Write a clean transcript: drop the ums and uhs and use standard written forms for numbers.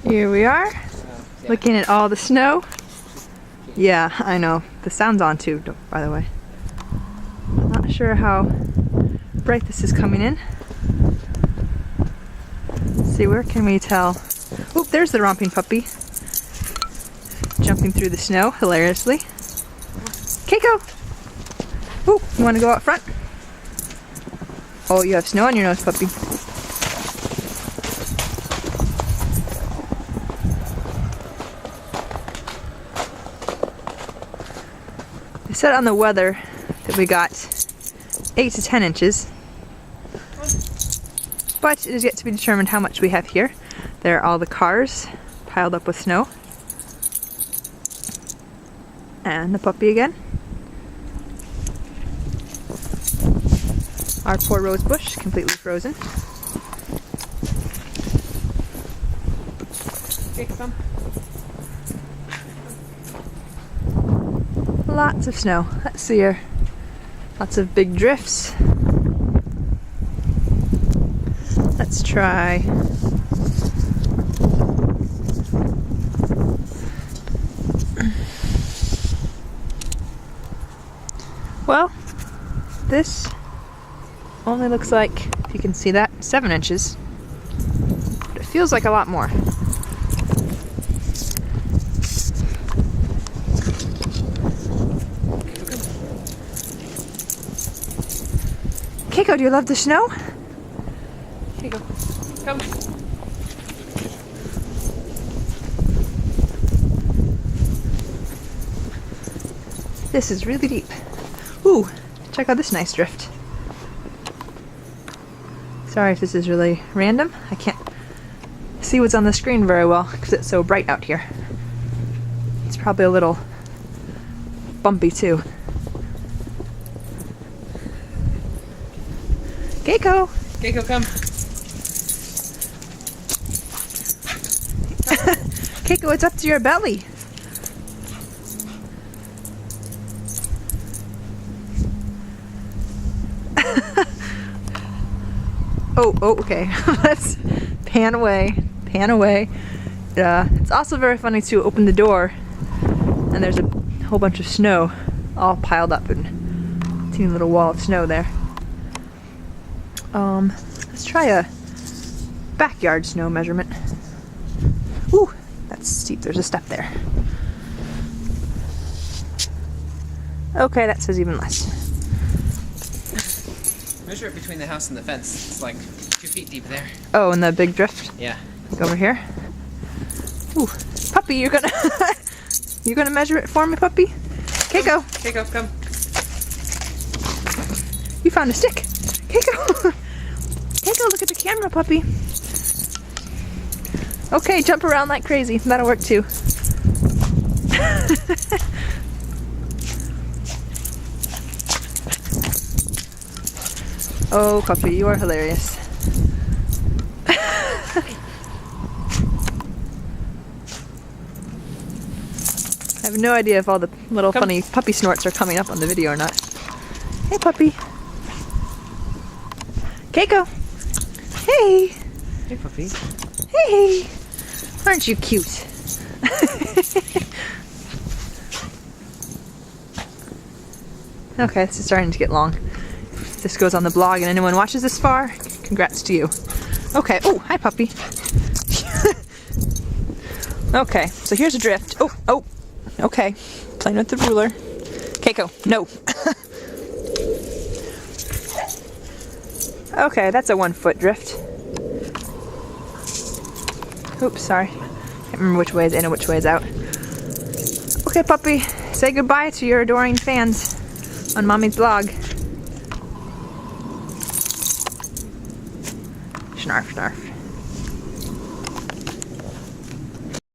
Here we are, looking at all the snow. Yeah, I know. The sound's on too, by the way. Not sure how bright this is coming in. Let's see, where can we tell? Oop, there's the romping puppy. Jumping through the snow, hilariously. Keiko! Ooh, you want to go out front? Oh, you have snow on your nose, puppy. They said on the weather that we got 8 to 10 inches. But it is yet to be determined how much we have here. There are all the cars piled up with snow. And the puppy again. Our poor rose bush, completely frozen. Lots of snow. Let's see here. Lots of big drifts. Let's try. Well, this only looks like, if you can see that, 7 inches. But it feels like a lot more. Keiko, do you love the snow? Keiko, come. This is really deep. Ooh, check out this nice drift. Sorry if this is really random. I can't see what's on the screen very well because it's so bright out here. It's probably a little bumpy too. Keiko! Keiko, come. Keiko, it's up to your belly. Oh, okay. Let's pan away. Pan away. It's also very funny to open the door and there's a whole bunch of snow all piled up in a teeny little wall of snow there. Let's try a backyard snow measurement. Ooh, that's steep. There's a step there. Okay, that says even less. Measure it between the house and the fence. It's like 2 feet deep there. Oh, and the big drift? Yeah. Like over here? Ooh, puppy, you're gonna you're gonna measure it for me, puppy? Keiko! Keiko, come. You found a stick. Keiko! Keiko, look at the camera, puppy. Okay, jump around like crazy. That'll work too. Oh, puppy, you are hilarious. I have no idea if all the little funny puppy snorts are coming up on the video or not. Hey, puppy. Keiko. Hey. Hey, puppy. Hey. Aren't you cute? Okay, this is starting to get long. If this goes on the blog and anyone watches this far, congrats to you. Okay. Oh, hi, puppy. Okay, so here's a drift. Oh. Okay. Playing with the ruler. Keiko, no. Okay, that's a 1 foot drift. Oops, sorry. Can't remember which way is in and which way is out. Okay, puppy, say goodbye to your adoring fans on Mommy's blog. Snarf, snarf.